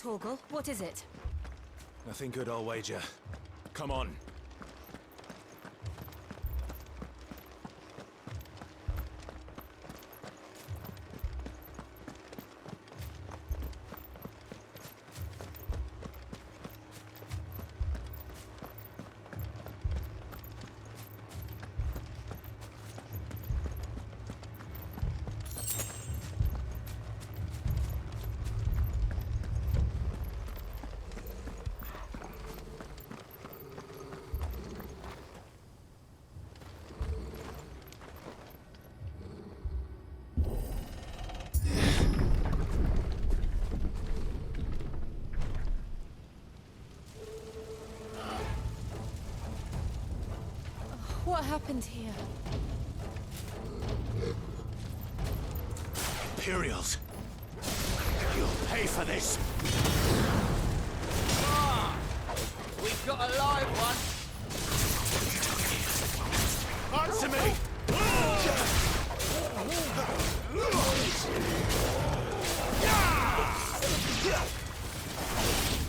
Torgal, what is it? Nothing good, I'll wager. Come on. What happened here? Imperials! You'll pay for this! Ah! We've got a live one! Answer me!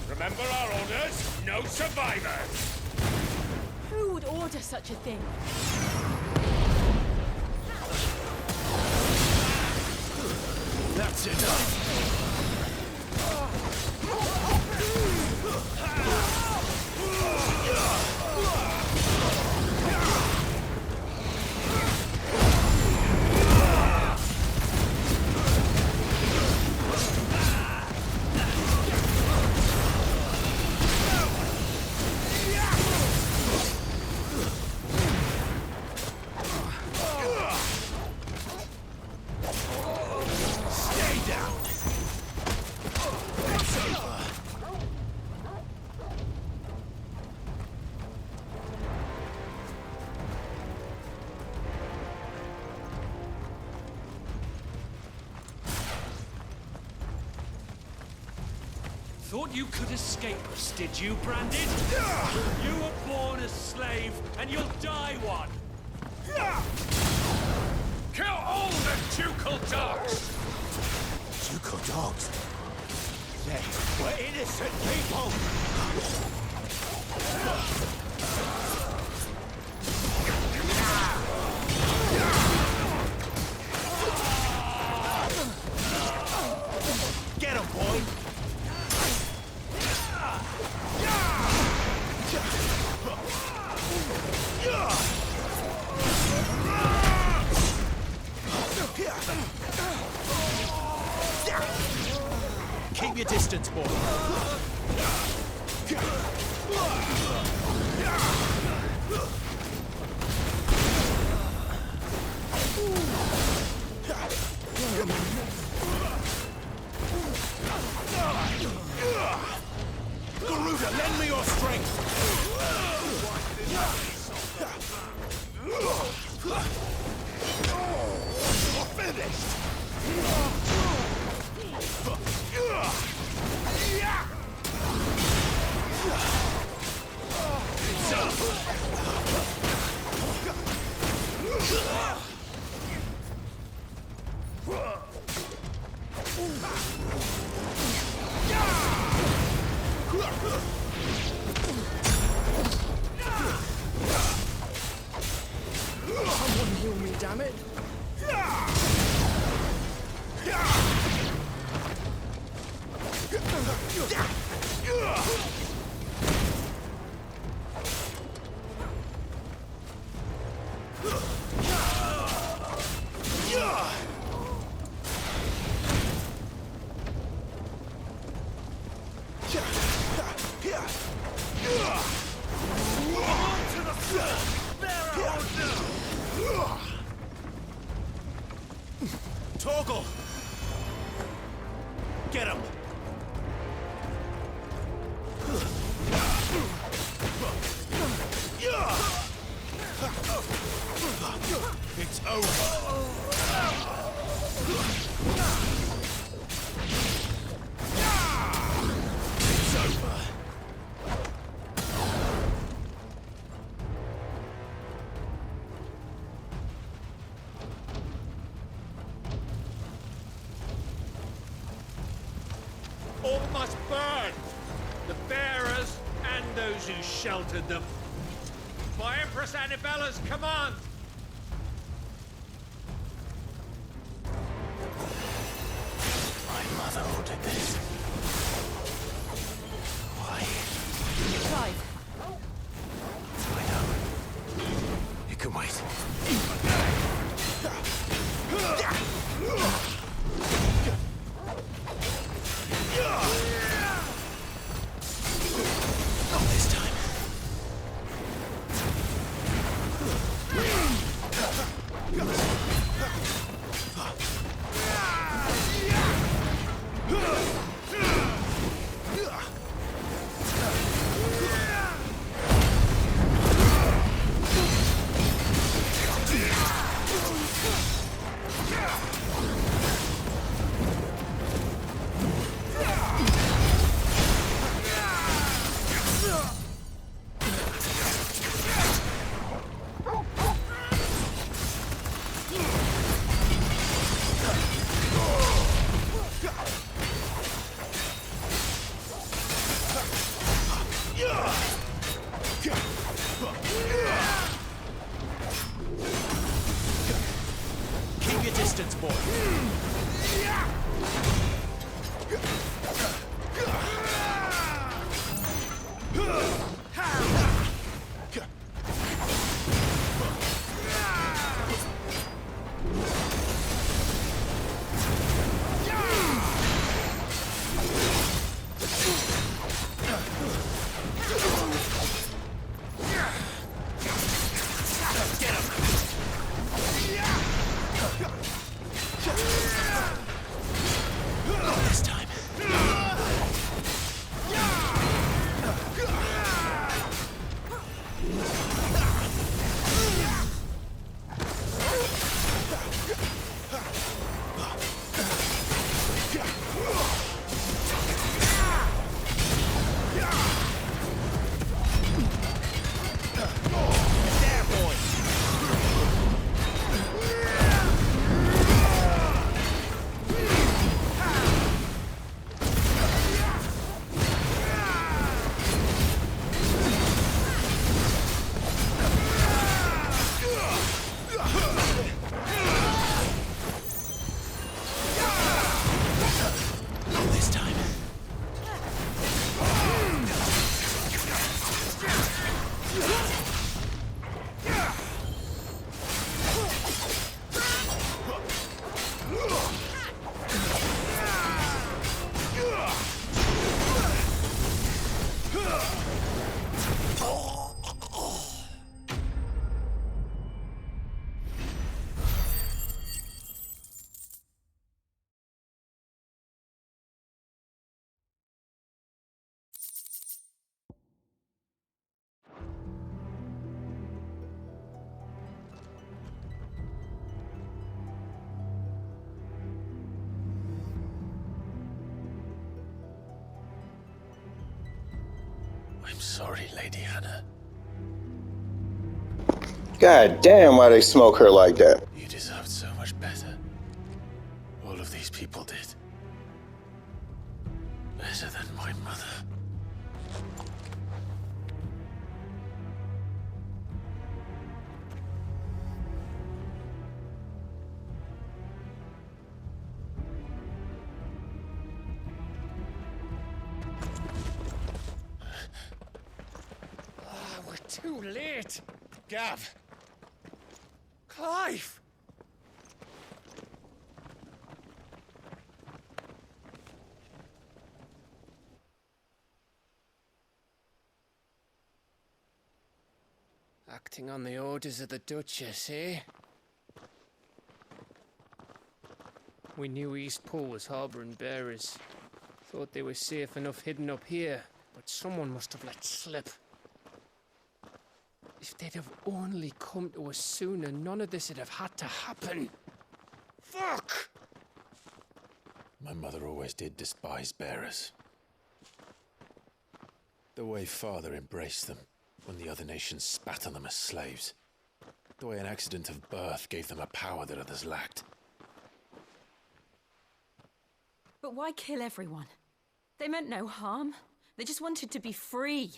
Remember our orders? No survivors! Who would order such a thing? That's enough! Thought you could escape us, did you, Branded? You were born a slave, and you'll die one! Kill all the ducal dogs! Ducal dogs? They were innocent people! Get him, boy! Keep your distance, boy. Garuda, lend me your strength. Finished. Someone heal me, damn it! Torgal! Get him! It's over! It's over! All must burn! The bearers and those who sheltered them. By Empress Annabella's command! My mother ordered this. Why? Clive, I know. You can wait. Not this time. Keep your distance, boy. Not this time. There, boy. Not this time. I'm sorry, Lady Hannah. God damn, why they smoke her like that? You deserved so much better. All of these people did. Better than my mother. We're too late. Gav. Clive. Acting on the orders of the Duchess, eh? We knew Eastpool was harbouring bearers. Thought they were safe enough hidden up here, but someone must have let slip. If they'd have only come to us sooner, none of this would have had to happen. Fuck! My mother always did despise bearers. The way Father embraced them when the other nations spat on them as slaves. The way an accident of birth gave them a power that others lacked. but why kill everyone? They meant no harm. They just wanted to be free.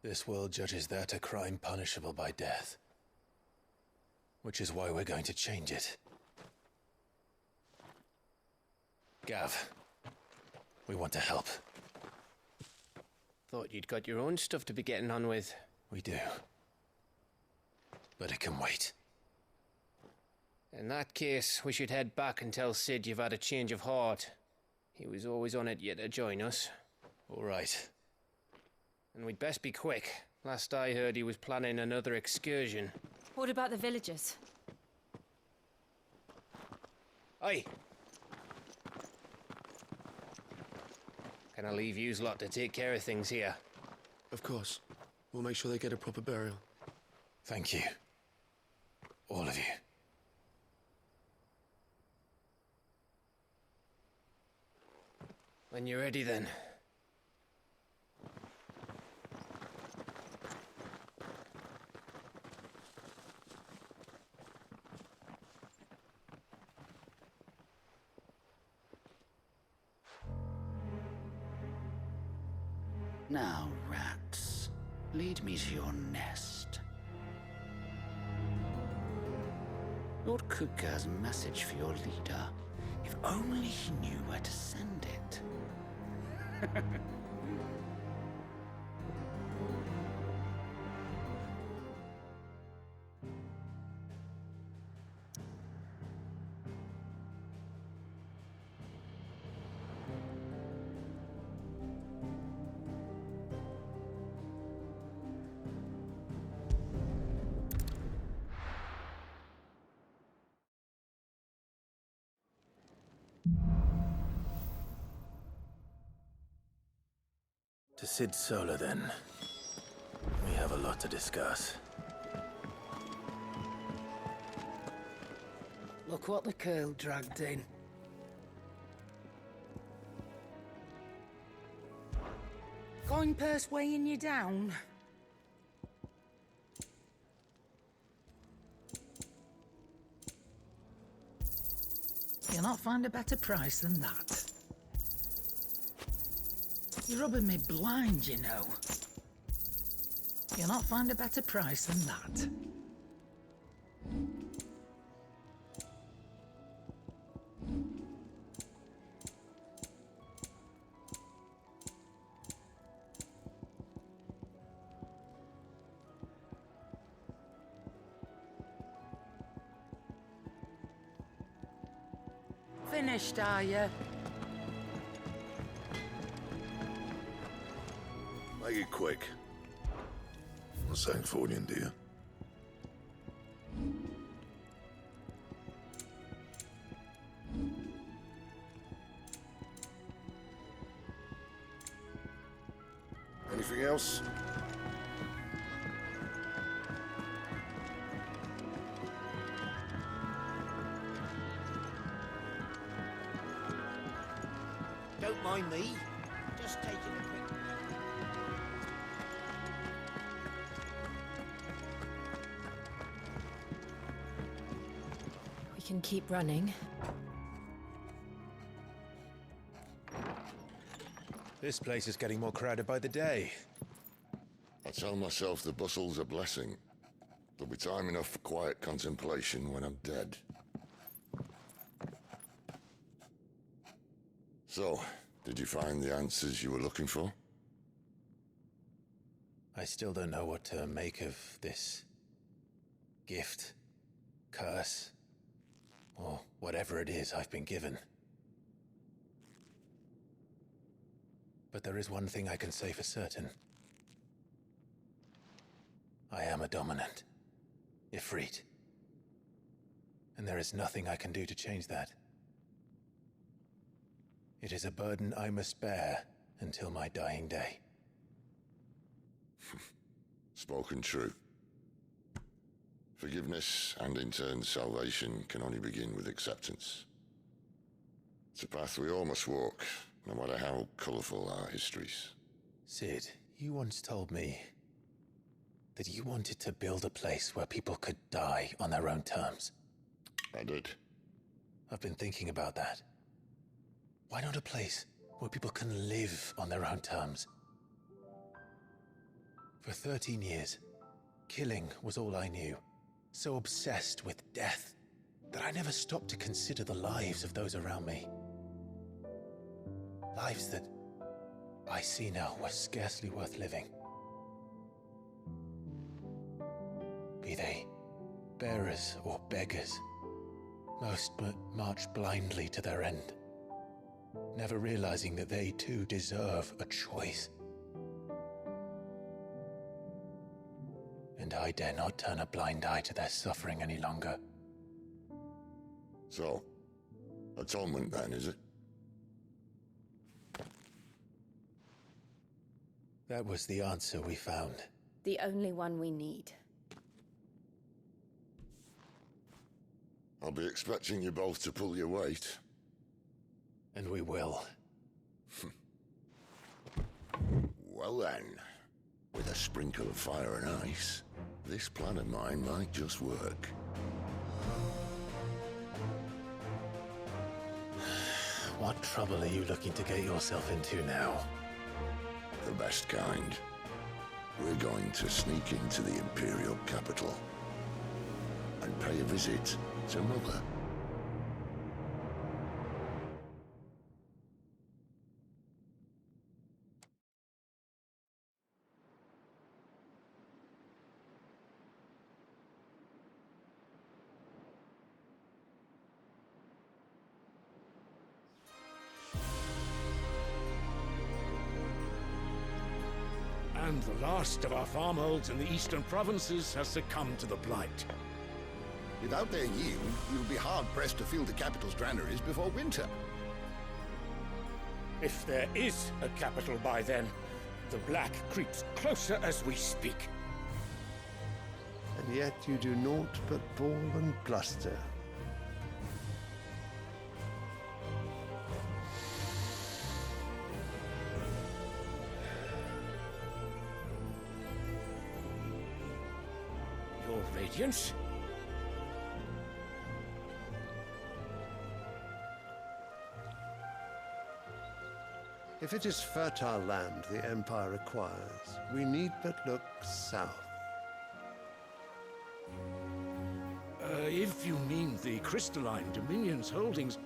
This world judges that a crime punishable by death. Which is why we're going to change it. Gav, we want to help. Thought you'd got your own stuff to be getting on with. We do. But it can wait. In that case, we should head back and tell Sid you've had a change of heart. He was always on it yet to join us. All right. And we'd best be quick. Last I heard, he was planning another excursion. What about the villagers? Aye. Can I leave yous lot to take care of things here? Of course. We'll make sure they get a proper burial. Thank you. All of you. When you're ready, then. Now, rats, lead me to your nest. Lord Kupka has a message for your leader. If only he knew where to send it. To Sid Solar, then. We have a lot to discuss. Look what the curl dragged in. Coin purse weighing you down? You'll not find a better price than that. You're rubbing me blind, you know. You'll not find a better price than that. Finished, are you? Make it quick. What's that for you, dear? Anything else? Don't mind me. Just taking a quick... We can keep running. This place is getting more crowded by the day. I tell myself the bustle's a blessing. There'll be time enough for quiet contemplation when I'm dead. So, did you find the answers you were looking for? I still don't know what to make of this gift, curse, or whatever it is I've been given. But there is one thing I can say for certain. I am a dominant, Ifrit. And there is nothing I can do to change that. It is a burden I must bear until my dying day. Spoken true. Forgiveness and in turn salvation can only begin with acceptance. It's a path we all must walk, no matter how colourful our histories. Sid, you once told me that you wanted to build a place where people could die on their own terms. I did. I've been thinking about that. Why not a place where people can live on their own terms? For 13 years, killing was all I knew. So obsessed with death that I never stopped to consider the lives of those around me. Lives that I see now were scarcely worth living. Be they bearers or beggars, most march blindly to their end, never realizing that they too deserve a choice. And I dare not turn a blind eye to their suffering any longer. So, atonement then, is it? That was the answer we found. The only one we need. I'll be expecting you both to pull your weight. And we will. Well then, with a sprinkle of fire and ice, this plan of mine might just work. What trouble are you looking to get yourself into now? The best kind. We're going to sneak into the Imperial capital and pay a visit to Mother. And the last of our farmholds in the eastern provinces has succumbed to the blight. Without their yield, you'll be hard-pressed to fill the capital's granaries before winter. If there is a capital by then, the black creeps closer as we speak. And yet you do naught but bawl and bluster. Your Radiance? If it is fertile land the Empire requires, we need but look south. If you mean the crystalline Dominion's holdings,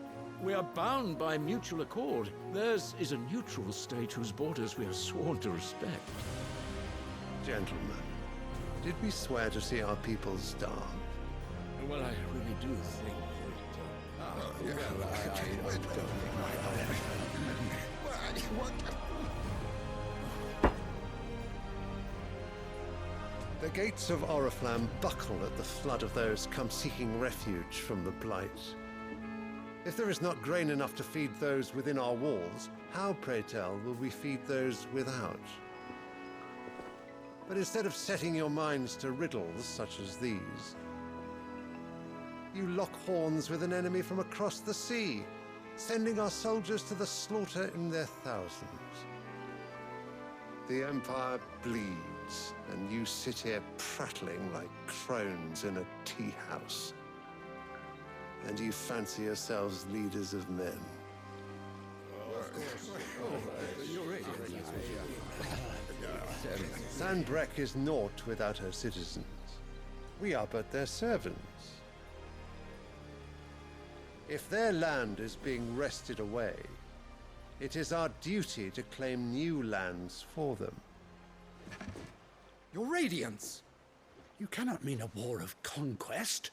we are bound by mutual accord. Theirs is a neutral state whose borders we are sworn to respect. Gentlemen, did we swear to see our people starve? Well, I really do think The gates of Oriflamme buckle at the flood of those come seeking refuge from the Blight. If there is not grain enough to feed those within our walls, how, pray tell, will we feed those without? But instead of setting your minds to riddles such as these, you lock horns with an enemy from across the sea, sending our soldiers to the slaughter in their thousands. The Empire bleeds, and you sit here prattling like crones in a tea house. And you fancy yourselves leaders of men. Sandbreck is naught without her citizens. We are but their servants. If their land is being wrested away, it is our duty to claim new lands for them. Your Radiance! You cannot mean a war of conquest.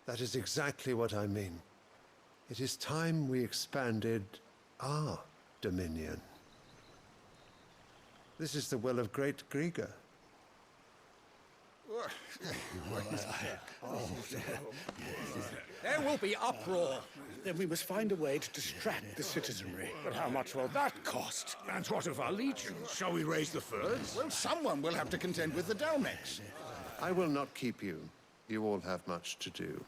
That is exactly what I mean. It is time we expanded our dominion. This is the will of great Grieger. There will be uproar. Then we must find a way to distract the citizenry. But how much will that cost? And what of our legions? Shall we raise the furs? Well, someone will have to contend with the Dalmex. I will not keep you. You all have much to do.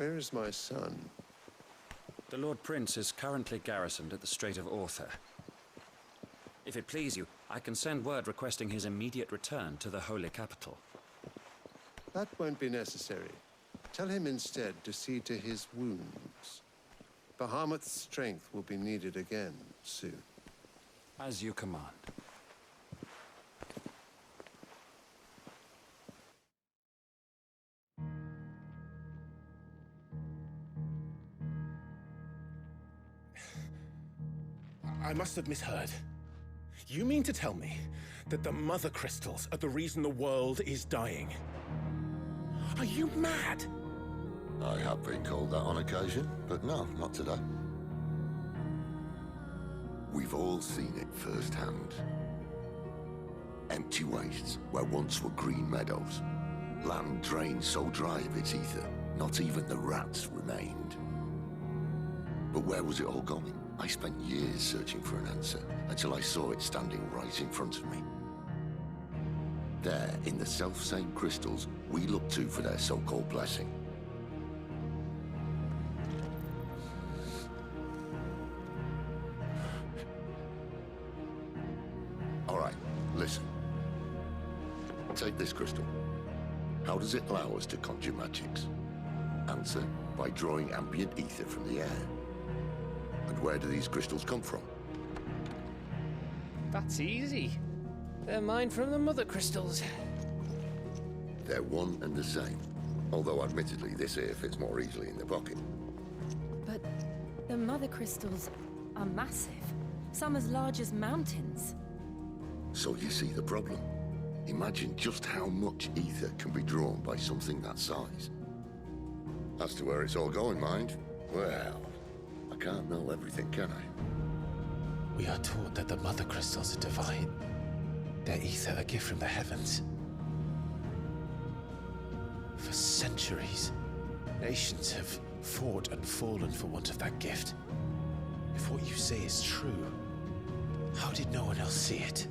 Where is my son? The Lord Prince is currently garrisoned at the Strait of Arthur. If it please you, I can send word requesting his immediate return to the Holy Capital. That won't be necessary. Tell him instead to see to his wounds. Bahamut's strength will be needed again soon. As you command. I must have misheard. You mean to tell me that the Mother Crystals are the reason the world is dying? Are you mad? I have been called that on occasion, but no, not today. We've all seen it firsthand. Empty wastes where once were green meadows. Land drained so dry of its ether, not even the rats remained. But where was it all going? I spent years searching for an answer, until I saw it standing right in front of me. There, in the self-same crystals we look to for their so-called blessing. All right, listen. Take this crystal. How does it allow us to conjure magics? Answer, by drawing ambient ether from the air. And where do these crystals come from? That's easy. They're mine from the Mother Crystals. They're one and the same. Although admittedly this here fits more easily in the pocket. But the Mother Crystals are massive. Some as large as mountains. So you see the problem. Imagine just how much ether can be drawn by something that size. As to where it's all going, mind, well, I can't know everything, can I? We are taught that the Mother Crystals are divine. Their ether a gift from the heavens. For centuries, nations have fought and fallen for want of that gift. If what you say is true, how did no one else see it?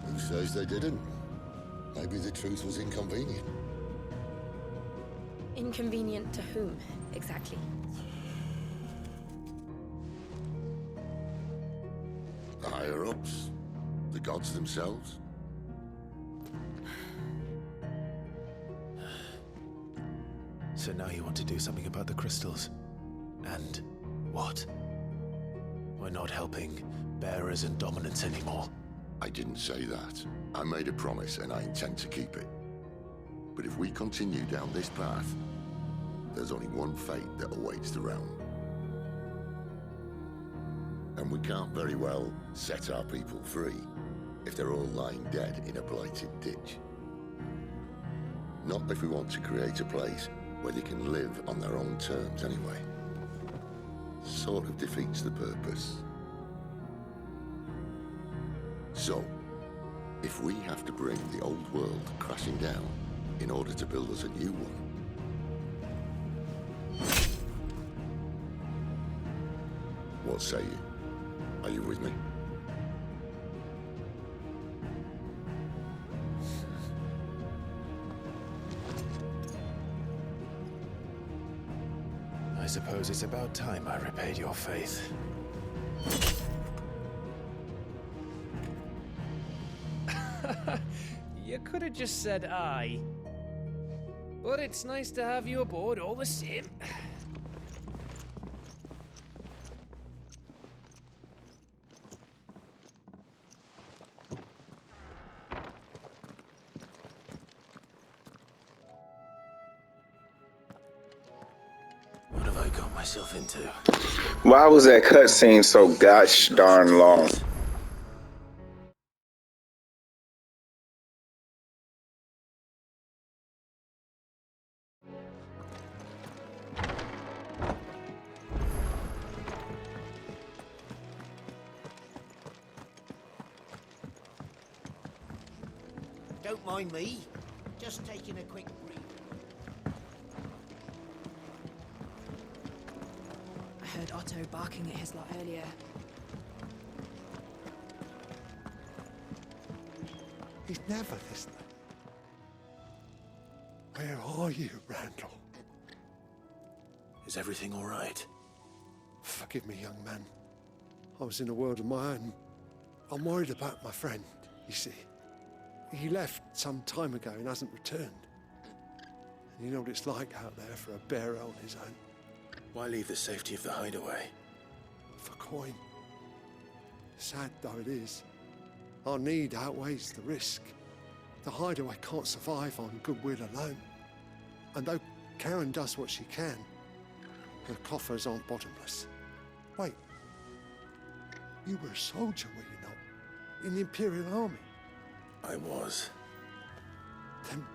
Who says they didn't? Maybe the truth was inconvenient. Inconvenient to whom, exactly? The higher-ups? The gods themselves? So now you want to do something about the crystals? And what? We're not helping bearers and dominants anymore. I didn't say that. I made a promise and I intend to keep it. But if we continue down this path, there's only one fate that awaits the realm. And we can't very well set our people free if they're all lying dead in a blighted ditch. Not if we want to create a place where they can live on their own terms anyway. Sort of defeats the purpose. So, if we have to bring the old world crashing down in order to build us a new one, what say you? Are you with me? I suppose it's about time I repaid your faith. You could have just said aye. But it's nice to have you aboard all the same. What have I got myself into? Why was that cutscene so gosh darn long? Don't mind me. Just taking a quick breather. I heard Otto barking at his lot earlier. He's never listening. Where are you, Randall? Is everything all right? Forgive me, young man. I was in a world of my own. I'm worried about my friend, you see. He left some time ago and hasn't returned. And you know what it's like out there for a bearer on his own. Why leave the safety of the hideaway? For coin. Sad though it is, our need outweighs the risk. The hideaway can't survive on goodwill alone. And though Karen does what she can, her coffers aren't bottomless. Wait, you were a soldier, were you not? In the Imperial Army? I was. Then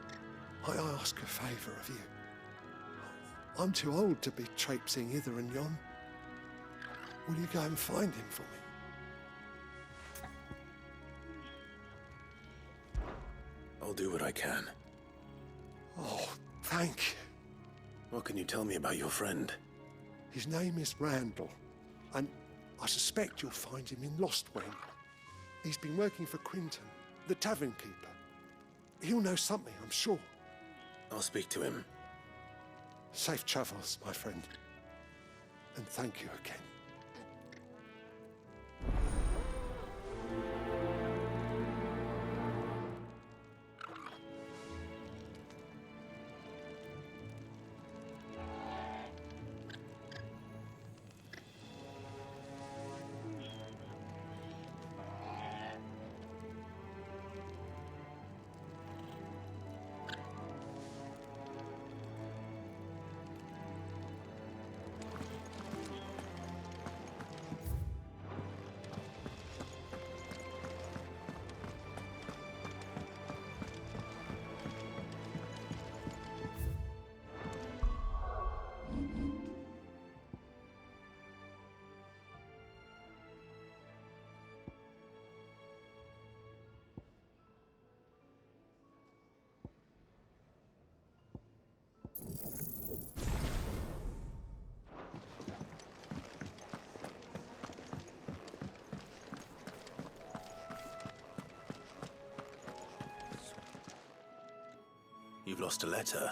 I ask a favour of you. I'm too old to be traipsing hither and yon. Will you go and find him for me? I'll do what I can. Oh, thank you. What can you tell me about your friend? His name is Randall, and I suspect you'll find him in Lostwing. He's been working for Quinton, the tavern keeper. He'll know something, I'm sure. I'll speak to him. Safe travels, my friend. And thank you again. You've lost a letter.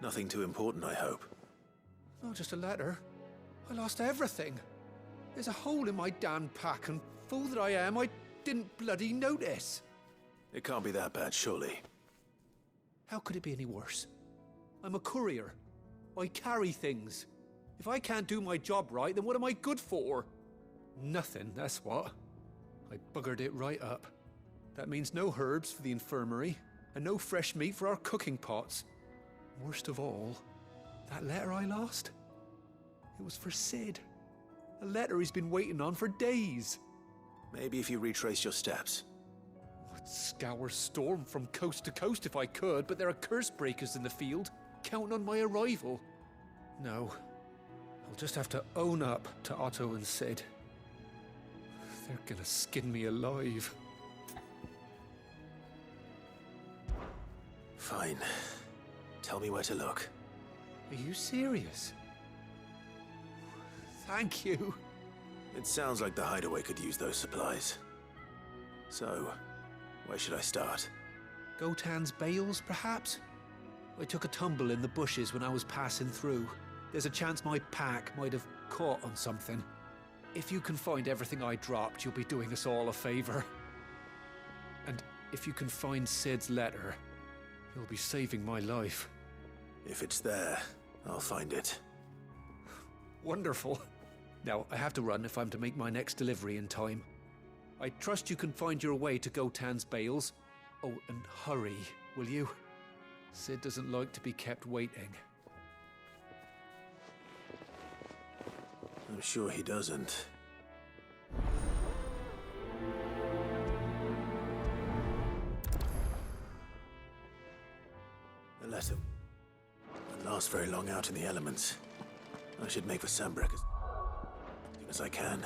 Nothing too important, I hope. Not just a letter. I lost everything. There's a hole in my damn pack, and fool that I am, I didn't bloody notice. It can't be that bad, surely. How could it be any worse? I'm a courier. I carry things. If I can't do my job right, then what am I good for? Nothing, that's what. I buggered it right up. That means no herbs for the infirmary, and no fresh meat for our cooking pots. Worst of all, that letter I lost? It was for Sid. A letter he's been waiting on for days. Maybe if you retrace your steps. I'd scour Storm from coast to coast if I could, but there are curse breakers in the field, counting on my arrival. No, I'll just have to own up to Otto and Sid. They're gonna skin me alive. Fine. Tell me where to look. Are you serious? Thank you. It sounds like the hideaway could use those supplies. So, where should I start? Gotan's bales, perhaps? I took a tumble in the bushes when I was passing through. There's a chance my pack might have caught on something. If you can find everything I dropped, you'll be doing us all a favor. And if you can find Sid's letter, you'll be saving my life. If it's there, I'll find it. Wonderful. Now, I have to run if I'm to make my next delivery in time. I trust you can find your way to Gotan's bales. Oh, and hurry, will you? Sid doesn't like to be kept waiting. I'm sure he doesn't. The letter won't last very long out in the elements. I should make for Sambrek as soon as I can.